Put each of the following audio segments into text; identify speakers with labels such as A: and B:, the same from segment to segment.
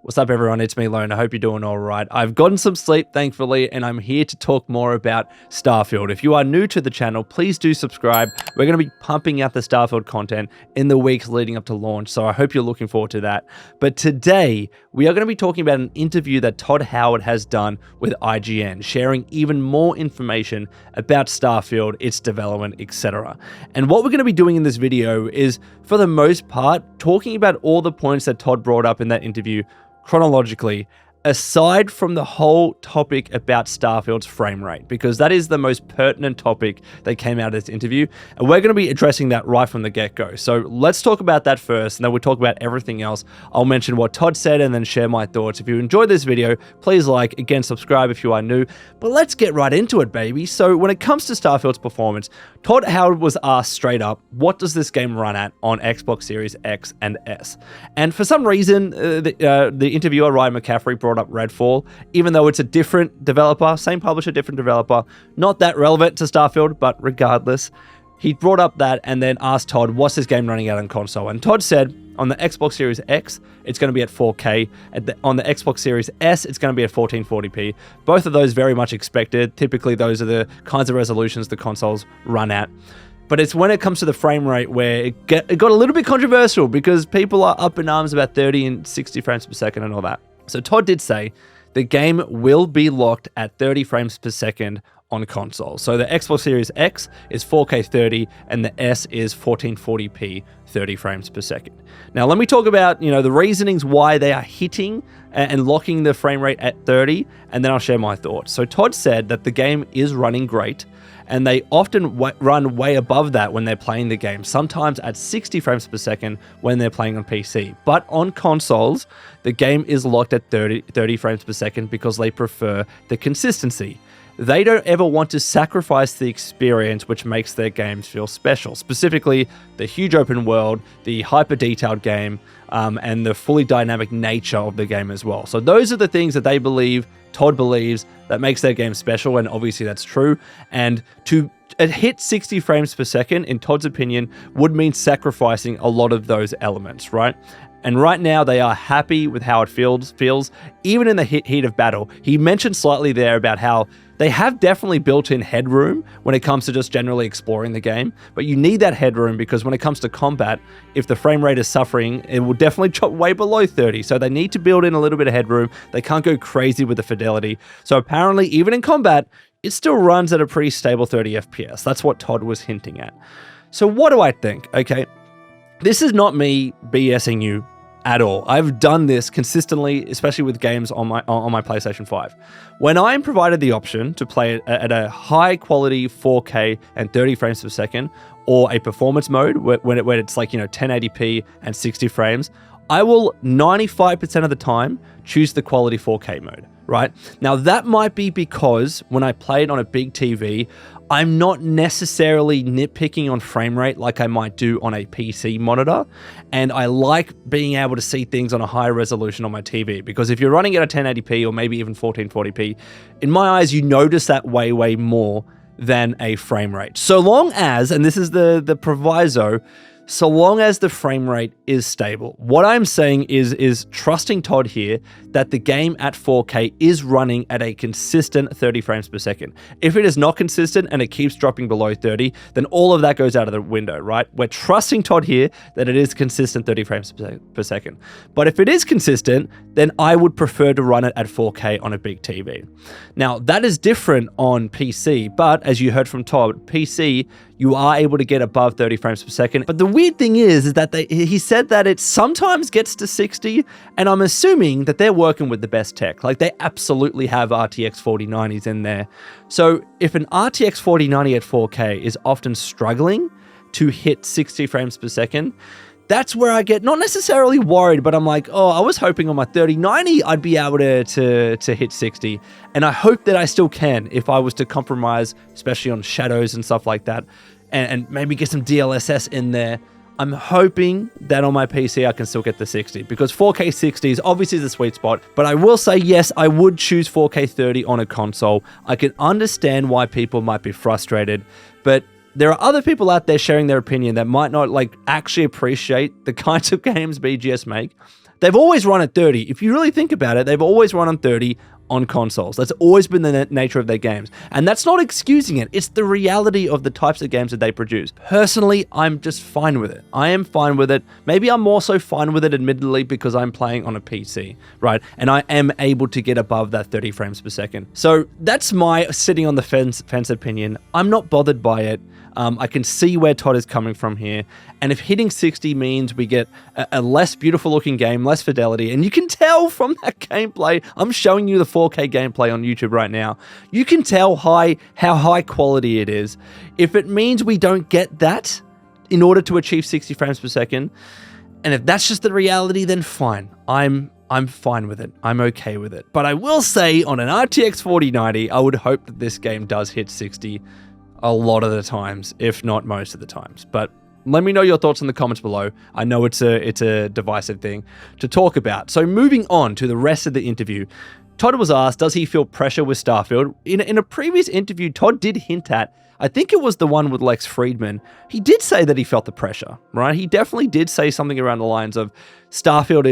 A: What's up, everyone? It's me, Lone. I hope you're doing all right. I've gotten some sleep, thankfully, and I'm here to talk more about Starfield. If you are new to the channel, please do subscribe. We're going to be pumping out the Starfield content in the weeks leading up to launch, so I hope you're looking forward to that. But today, we are going to be talking about an interview that Todd Howard has done with IGN, sharing even more information about Starfield, its development, etc. And what we're going to be doing in this video is, for the most part, talking about all the points that Todd brought up in that interview chronologically, aside from the whole topic about Starfield's frame rate, because that is the most pertinent topic that came out of this interview, and we're going to be addressing that right from the get-go. So let's talk about that first, and then we'll talk about everything else. I'll mention what Todd said and then share my thoughts. If you enjoyed this video, please like, again, subscribe if you are new, but let's get right into it, baby. So when it comes to Starfield's performance, Todd Howard was asked straight up, what does this game run at on Xbox Series X and S? And for some reason, the interviewer, Ryan McCaffrey, brought up Redfall, even though it's a different developer, same publisher, different developer, not that relevant to Starfield, but regardless, he brought up that and then asked Todd, what's this game running at on console? And Todd said, on the Xbox Series X, it's going to be at 4K. On the Xbox Series S, it's going to be at 1440p. Both of those very much expected. Typically, those are the kinds of resolutions the consoles run at. But it's when it comes to the frame rate where it got a little bit controversial, because people are up in arms about 30 and 60 frames per second and all that. So Todd did say the game will be locked at 30 frames per second on console. So the Xbox Series X is 4K 30 and the S is 1440p 30 frames per second. Now let me talk about, the reasonings why they are hitting and locking the frame rate at 30, and then I'll share my thoughts. So Todd said that the game is running great, and they often run way above that when they're playing the game, sometimes at 60 frames per second when they're playing on PC. But on consoles, the game is locked at 30 frames per second because they prefer the consistency. They don't ever want to sacrifice the experience which makes their games feel special, specifically the huge open world, the hyper-detailed game, and the fully dynamic nature of the game as well. So those are the things that they believe, Todd believes, that makes their game special, and obviously that's true. And to hit 60 frames per second, in Todd's opinion, would mean sacrificing a lot of those elements, right? And right now, they are happy with how it feels, even in the heat of battle. He mentioned slightly there about how they have definitely built in headroom when it comes to just generally exploring the game, but you need that headroom because when it comes to combat, if the frame rate is suffering, it will definitely drop way below 30. So they need to build in a little bit of headroom. They can't go crazy with the fidelity. So apparently, even in combat, it still runs at a pretty stable 30 FPS. That's what Todd was hinting at. So what do I think? Okay, this is not me BSing you at all. I've done this consistently, especially with games on my PlayStation 5. When I'm provided the option to play it at a high quality 4K and 30 frames per second, or a performance mode when it's like 1080p and 60 frames, I will 95% of the time choose the quality 4K mode, right? Now that might be because when I play it on a big TV, I'm not necessarily nitpicking on frame rate like I might do on a PC monitor, and I like being able to see things on a higher resolution on my TV, because if you're running at a 1080p or maybe even 1440p, in my eyes, you notice that way more than a frame rate. So long as, and this is the proviso, so long as the frame rate is stable. What I'm saying is trusting Todd here that the game at 4K is running at a consistent 30 frames per second. If it is not consistent and it keeps dropping below 30, then all of that goes out of the window, right? We're trusting Todd here that it is consistent 30 frames per second. But if it is consistent, then I would prefer to run it at 4K on a big TV. Now, that is different on PC, but as you heard from Todd, PC, you are able to get above 30 frames per second. But the weird thing is that he said that it sometimes gets to 60, and I'm assuming that they're working with the best tech. Like, they absolutely have RTX 4090s in there. So if an RTX 4090 at 4K is often struggling to hit 60 frames per second, that's where I get not necessarily worried, but I'm like, oh, I was hoping on my 3090 I'd be able to hit 60. And I hope that I still can if I was to compromise, especially on shadows and stuff like that, and maybe get some DLSS in there. I'm hoping that on my PC I can still get the 60, because 4K 60 is obviously the sweet spot. But I will say, yes, I would choose 4K 30 on a console. I can understand why people might be frustrated, but there are other people out there sharing their opinion that might not actually appreciate the kinds of games BGS make. They've always run at 30. If you really think about it, they've always run on 30 on consoles. That's always been the nature of their games. And that's not excusing it. It's the reality of the types of games that they produce. Personally, I'm just fine with it. I am fine with it. Maybe I'm more so fine with it, admittedly, because I'm playing on a PC, right? And I am able to get above that 30 frames per second. So that's my sitting on the fence opinion. I'm not bothered by it. I can see where Todd is coming from here. And if hitting 60 means we get a less beautiful looking game, less fidelity, and you can tell from that gameplay, I'm showing you the 4K gameplay on YouTube right now, you can tell how high quality it is. If it means we don't get that in order to achieve 60 frames per second, and if that's just the reality, then fine. I'm fine with it. I'm okay with it. But I will say on an RTX 4090, I would hope that this game does hit 60 a lot of the times, if not most of the times. But let me know your thoughts in the comments below. I know it's a divisive thing to talk about. So moving on to the rest of the interview, Todd was asked, does he feel pressure with Starfield? In a previous interview, Todd did hint at, I think it was the one with Lex Friedman, he did say that he felt the pressure, right? He definitely did say something around the lines of Starfield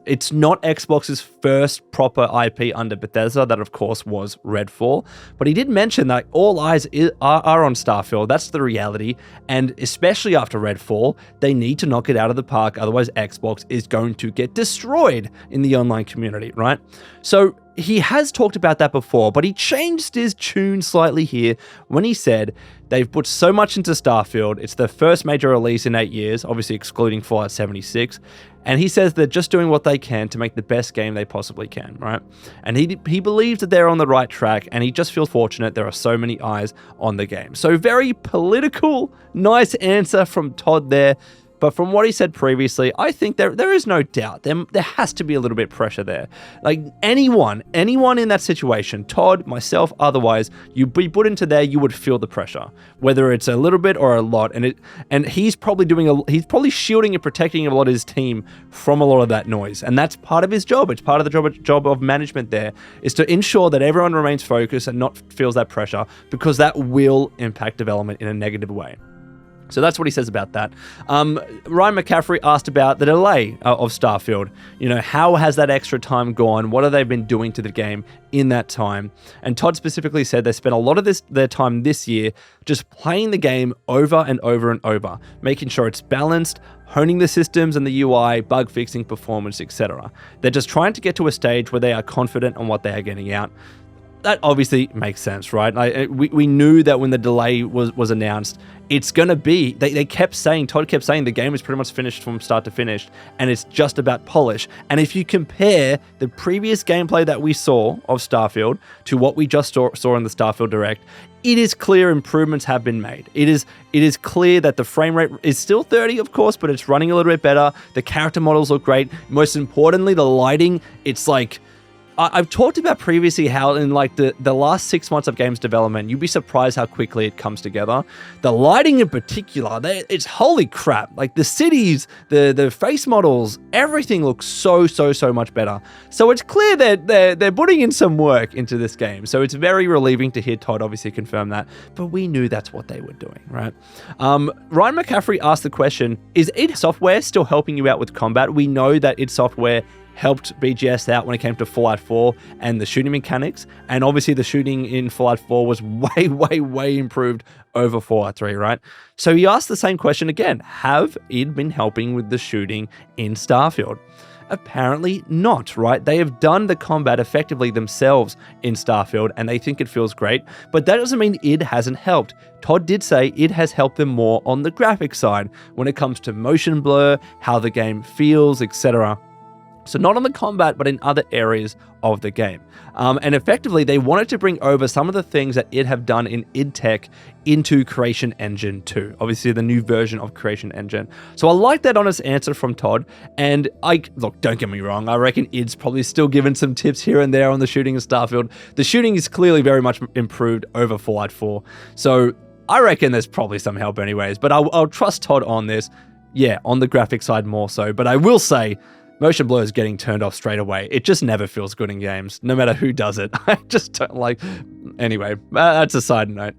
A: it's not Xbox's first proper IP under Bethesda. That, of course, was Redfall. But he did mention that all eyes are on Starfield. That's the reality. And especially after Redfall, they need to knock it out of the park. Otherwise, Xbox is going to get destroyed in the online community, right? So he has talked about that before, but he changed his tune slightly here when he said they've put so much into Starfield. It's their first major release in 8 years, obviously excluding Fallout 76. And he says they're just doing what they can to make the best game they possibly can, right? And he believes that they're on the right track, and he just feels fortunate there are so many eyes on the game. So very political, nice answer from Todd there. But from what he said previously, I think there is no doubt. There has to be a little bit of pressure there. Like anyone in that situation, Todd, myself, otherwise, you'd be put into there, you would feel the pressure, whether it's a little bit or a lot. And he's probably shielding and protecting a lot of his team from a lot of that noise. And that's part of his job. It's part of the job of management there, is to ensure that everyone remains focused and not feels that pressure, because that will impact development in a negative way. So that's what he says about that. Ryan McCaffrey asked about the delay of Starfield. How has that extra time gone? What have they been doing to the game in that time? And Todd specifically said they spent a lot of their time this year just playing the game over and over and over, making sure it's balanced, honing the systems and the UI, bug fixing, performance, etc. They're just trying to get to a stage where they are confident on what they are getting out. That obviously makes sense, right? We knew that when the delay was announced, it's going to be, Todd kept saying the game is pretty much finished from start to finish, and it's just about polish. And if you compare the previous gameplay that we saw of Starfield to what we just saw in the Starfield Direct, it is clear improvements have been made. It is clear that the frame rate is still 30, of course, but it's running a little bit better. The character models look great. Most importantly, the lighting, it's like, I've talked about previously how in like the last 6 months of games development, you'd be surprised how quickly it comes together. The lighting in particular, it's holy crap. Like the cities, the face models, everything looks so much better. So it's clear that they're putting in some work into this game. So it's very relieving to hear Todd obviously confirm that, but we knew that's what they were doing, right? Ryan McCaffrey asked the question, is id Software still helping you out with combat? We know that id Software helped BGS out when it came to Fallout 4 and the shooting mechanics. And obviously the shooting in Fallout 4 was way improved over Fallout 3, right? So he asked the same question again. Have id been helping with the shooting in Starfield? Apparently not, right? They have done the combat effectively themselves in Starfield, and they think it feels great, but that doesn't mean id hasn't helped. Todd did say it has helped them more on the graphics side when it comes to motion blur, how the game feels, etc. So not on the combat, but in other areas of the game. And effectively, they wanted to bring over some of the things that id have done in id Tech into Creation Engine 2. Obviously, the new version of Creation Engine. So I like that honest answer from Todd. And look, don't get me wrong. I reckon id's probably still given some tips here and there on the shooting in Starfield. The shooting is clearly very much improved over Fallout 4. So I reckon there's probably some help anyways. But I'll trust Todd on this. Yeah, on the graphic side more so. But I will say, motion blur is getting turned off straight away. It just never feels good in games, no matter who does it. I just don't like... Anyway, that's a side note.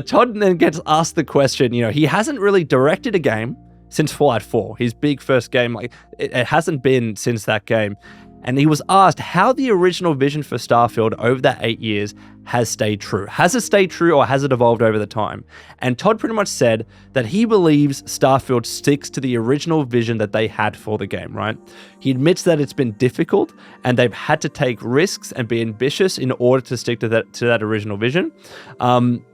A: Todd then gets asked the question, he hasn't really directed a game, since Fallout 4, his big first game. Like, it hasn't been since that game. And he was asked how the original vision for Starfield over that 8 years has stayed true. Has it stayed true, or has it evolved over the time? And Todd pretty much said that he believes Starfield sticks to the original vision that they had for the game, right? He admits that it's been difficult and they've had to take risks and be ambitious in order to stick to that original vision.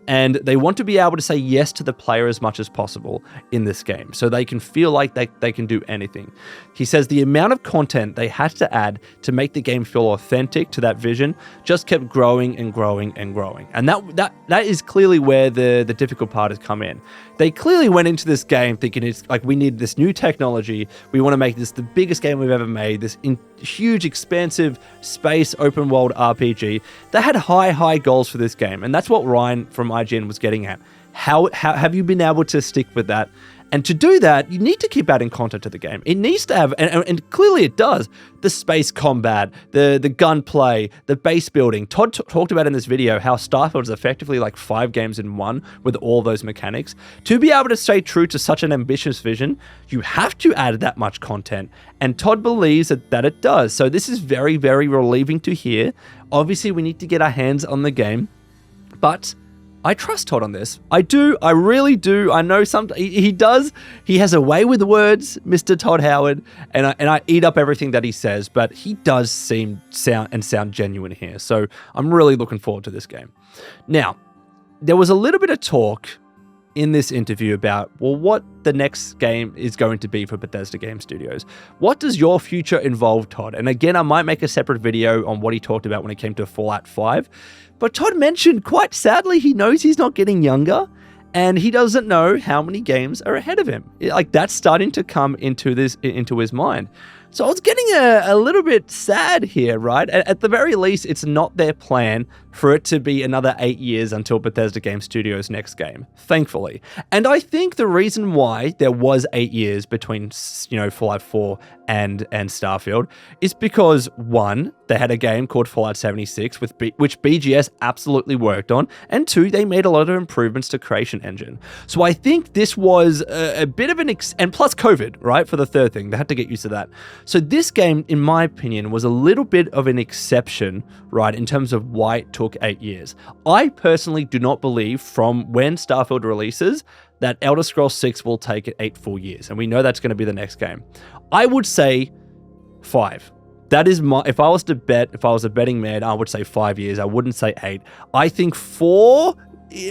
A: And they want to be able to say yes to the player as much as possible in this game, so they can feel like they can do anything. He says the amount of content they had to add to make the game feel authentic to that vision just kept growing and growing and growing. And that is clearly where the difficult part has come in. They clearly went into this game thinking it's like, we need this new technology. We want to make this the biggest game we've ever made, this huge, expansive space open world RPG. They had high goals for this game. And that's what Ryan from IGN was getting at. How have you been able to stick with that? And to do that, you need to keep adding content to the game. It needs to have, and clearly it does, the space combat, the gunplay, the base building. Todd talked about in this video how Starfield is effectively like 5 games in one with all those mechanics. To be able to stay true to such an ambitious vision, you have to add that much content. And Todd believes that it does. So this is very, very relieving to hear. Obviously, we need to get our hands on the game, but I trust Todd on this. I do. I really do. I know he does. He has a way with words, Mr. Todd Howard, and I eat up everything that he says, but he does sound genuine here. So I'm really looking forward to this game. Now, there was a little bit of talk in this interview about, well, what the next game is going to be for Bethesda Game Studios. What does your future involve, Todd? And again, I might make a separate video on what he talked about when it came to Fallout 5. But Todd mentioned, quite sadly, he knows he's not getting younger, and he doesn't know how many games are ahead of him. Like, that's starting to come into his mind. So I was getting a little bit sad here, right? At the very least, it's not their plan for it to be another 8 years until Bethesda Game Studios' next game, thankfully. And I think the reason why there was 8 years between, Fallout 4 and Starfield is because, one, they had a game called Fallout 76, which BGS absolutely worked on, and two, they made a lot of improvements to Creation Engine. So I think this was a bit of and plus COVID, right, for the third thing. They had to get used to that. So this game, in my opinion, was a little bit of an exception, right, in terms of why it took 8 years. I personally do not believe from when Starfield releases that Elder Scrolls 6 will take it 8 full years, and we know that's going to be the next game. I would say 5. That is if I was a betting man, I would say 5 years. I wouldn't say 8. I think 4,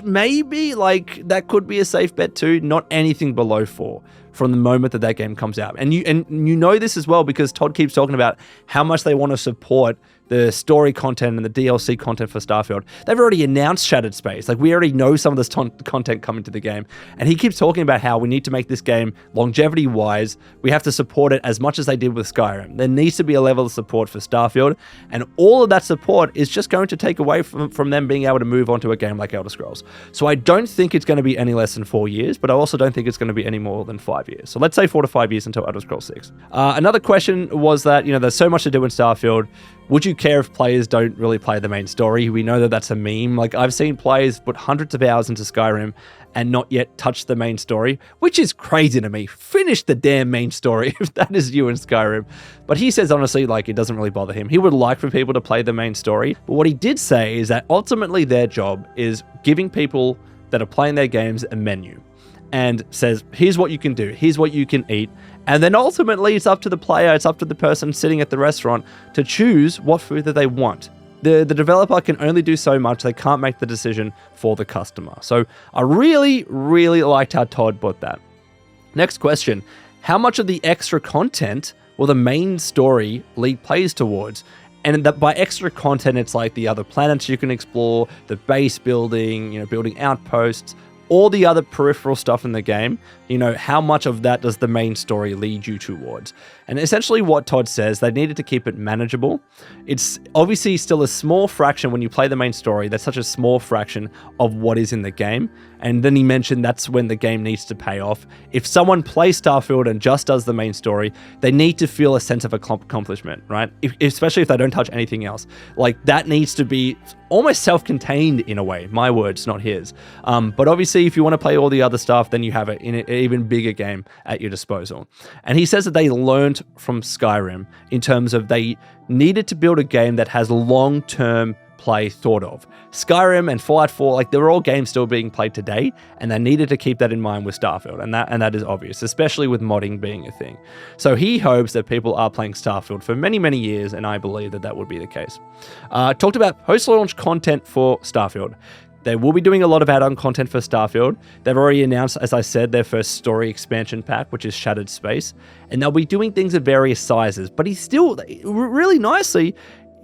A: maybe, like, that could be a safe bet too. Not anything below 4 from the moment that game comes out. And you know this as well, because Todd keeps talking about how much they want to support the story content and the DLC content for Starfield. They've already announced Shattered Space. Like, we already know some of this content coming to the game. And he keeps talking about how we need to make this game longevity-wise. We have to support it as much as they did with Skyrim. There needs to be a level of support for Starfield. And all of that support is just going to take away from them being able to move on to a game like Elder Scrolls. So I don't think it's going to be any less than 4 years, but I also don't think it's going to be any more than 5 years. So let's say 4 to 5 years until Elder Scrolls 6. Another question was that, there's so much to do in Starfield. Would you care if players don't really play the main story? We know that that's a meme. Like, I've seen players put hundreds of hours into Skyrim and not yet touch the main story, which is crazy to me. Finish the damn main story if that is you in Skyrim. But he says, honestly, like, it doesn't really bother him. He would like for people to play the main story. But what he did say is that ultimately their job is giving people that are playing their games a menu, and says, here's what you can do, here's what you can eat. And then ultimately it's up to the player, it's up to the person sitting at the restaurant to choose what food that they want. The developer can only do so much. They can't make the decision for the customer. So I really, really liked how Todd put that. Next question. How much of the extra content will the main story lead players towards? And that by extra content, it's like the other planets you can explore, the base building, building outposts, all the other peripheral stuff in the game. How much of that does the main story lead you towards? And essentially what Todd says, they needed to keep it manageable. It's obviously still a small fraction when you play the main story. That's such a small fraction of what is in the game. And then he mentioned that's when the game needs to pay off. If someone plays Starfield and just does the main story, they need to feel a sense of accomplishment, right? Especially if they don't touch anything else. Like, that needs to be almost self-contained in a way. My words, not his. But obviously, if you want to play all the other stuff, then you have it. even bigger game at your disposal. And he says that they learned from Skyrim in terms of they needed to build a game that has long-term play thought of. Skyrim and Fallout 4, like they're all games still being played today, and they needed to keep that in mind with Starfield, and that is obvious, especially with modding being a thing. So he hopes that people are playing Starfield for many, many years, and I believe that that would be the case. Talked about post-launch content for Starfield. They will be doing a lot of add-on content for Starfield. They've already announced, as I said, their first story expansion pack, which is Shattered Space, and they'll be doing things of various sizes, but he's still, really nicely,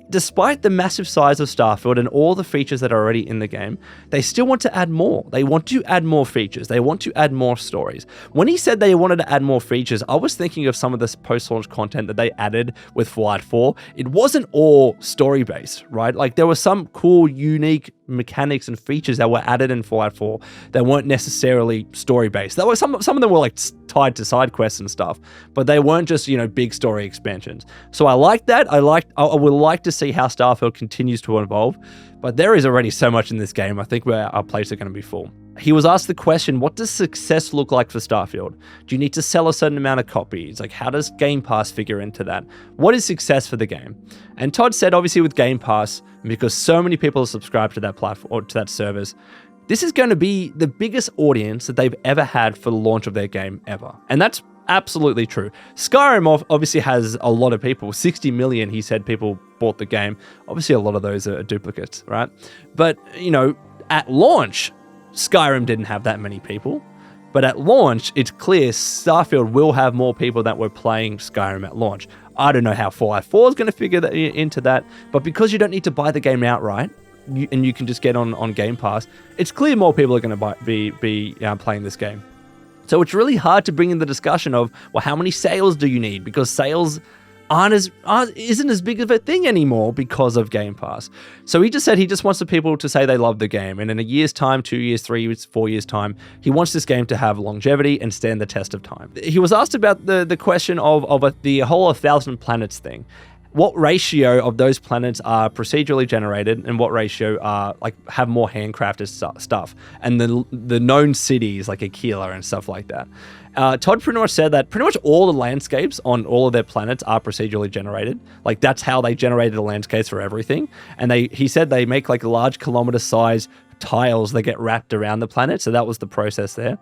A: despite the massive size of Starfield and all the features that are already in the game, they still want to add more. They want to add more features. They want to add more stories. When he said they wanted to add more features, I was thinking of some of this post-launch content that they added with Fallout 4. It wasn't all story-based, right? Like there were some cool, unique mechanics and features that were added in Fallout 4 that weren't necessarily story-based. That was some of them were like tied to side quests and stuff, but they weren't just, big story expansions. So I like that. I would like to see how Starfield continues to evolve, but there is already so much in this game. I think our plates are going to be full. He was asked the question, what does success look like for Starfield? Do you need to sell a certain amount of copies? Like, how does Game Pass figure into that? What is success for the game? And Todd said, obviously with Game Pass, because so many people are subscribed to that platform or to that service, this is going to be the biggest audience that they've ever had for the launch of their game ever. And that's absolutely true. Skyrim obviously has a lot of people. 60 million, he said, people bought the game. Obviously, a lot of those are duplicates, right? But, at launch, Skyrim didn't have that many people. But at launch, it's clear Starfield will have more people that were playing Skyrim at launch. I don't know how Fallout 4 is going to figure into that, but because you don't need to buy the game outright, and you can just get on Game Pass, it's clear more people are going to be playing this game. So it's really hard to bring in the discussion of, well, how many sales do you need? Because sales isn't as big of a thing anymore because of Game Pass. So he just said he just wants the people to say they love the game. And in a year's time, 2 years, 3 years, 4 years time, he wants this game to have longevity and stand the test of time. He was asked about the question of the whole 1,000 planets thing. What ratio of those planets are procedurally generated and what ratio are have more handcrafted stuff, and the known cities like Aquila and stuff like that. Todd pretty much said that pretty much all the landscapes on all of their planets are procedurally generated. Like that's how they generated the landscapes for everything. And he said they make like large kilometer size tiles that get wrapped around the planet. So that was the process there.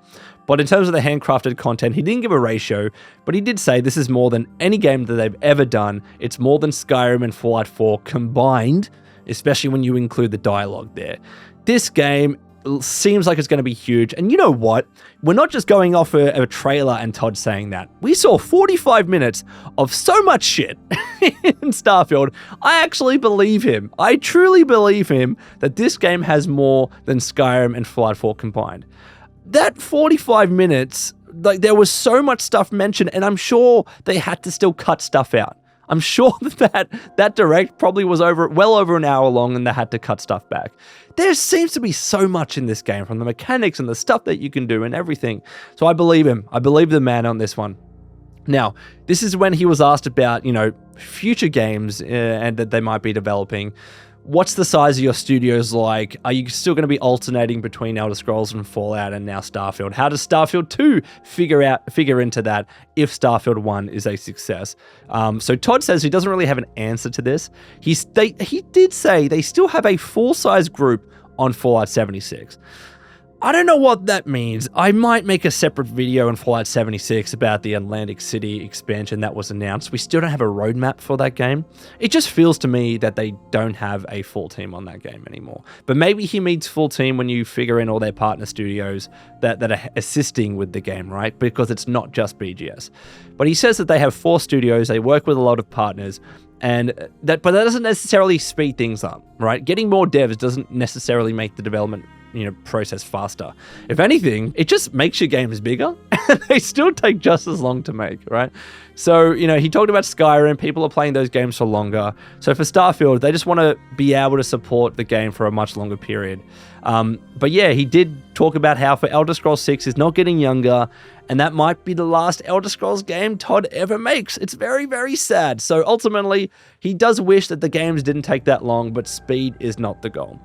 A: But in terms of the handcrafted content, he didn't give a ratio, but he did say this is more than any game that they've ever done. It's more than Skyrim and Fallout 4 combined, especially when you include the dialogue there. This game seems like it's going to be huge. And you know what? We're not just going off a trailer and Todd saying that. We saw 45 minutes of so much shit in Starfield. I actually believe him. I truly believe him that this game has more than Skyrim and Fallout 4 combined. That 45 minutes, there was so much stuff mentioned, and I'm sure they had to still cut stuff out. I'm sure that direct probably was well over an hour long and they had to cut stuff back. There seems to be so much in this game, from the mechanics and the stuff that you can do and everything. So I believe him. I believe the man on this one. Now, this is when he was asked about, future games and that they might be developing. What's the size of your studios like? Are you still going to be alternating between Elder Scrolls and Fallout and now Starfield? How does Starfield 2 figure into that if Starfield 1 is a success? So Todd says he doesn't really have an answer to this. He did say they still have a full-size group on Fallout 76. I don't know what that means. I might make a separate video on Fallout 76 about the Atlantic City expansion that was announced. We still don't have a roadmap for that game. It just feels to me that they don't have a full team on that game anymore. But maybe he means full team when you figure in all their partner studios that are assisting with the game, right? Because it's not just BGS. But he says that they have 4 studios, they work with a lot of partners, but that doesn't necessarily speed things up, right? Getting more devs doesn't necessarily make the development process faster. If anything, it just makes your games bigger and they still take just as long to make, right? So, he talked about Skyrim. People are playing those games for longer. So for Starfield, they just want to be able to support the game for a much longer period. But yeah, he did talk about how for Elder Scrolls 6 is not getting younger, and that might be the last Elder Scrolls game Todd ever makes. It's very, very sad. So ultimately, he does wish that the games didn't take that long, but speed is not the goal.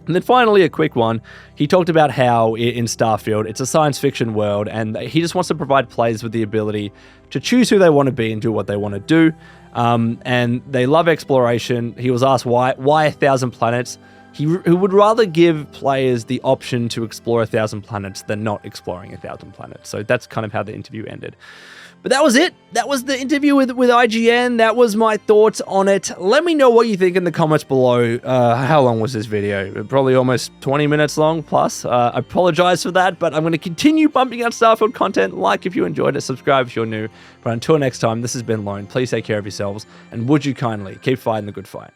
A: And then finally, a quick one. He talked about how in Starfield, it's a science fiction world, and he just wants to provide players with the ability to choose who they want to be and do what they want to do. And they love exploration. He was asked why 1,000 planets. He would rather give players the option to explore 1,000 planets than not exploring 1,000 planets. So that's kind of how the interview ended. But that was it. That was the interview with IGN. That was my thoughts on it. Let me know what you think in the comments below. How long was this video? Probably almost 20 minutes long plus. I apologize for that, but I'm going to continue bumping out Starfield content. Like if you enjoyed it, subscribe if you're new. But until next time, this has been Lone. Please take care of yourselves, and would you kindly keep fighting the good fight.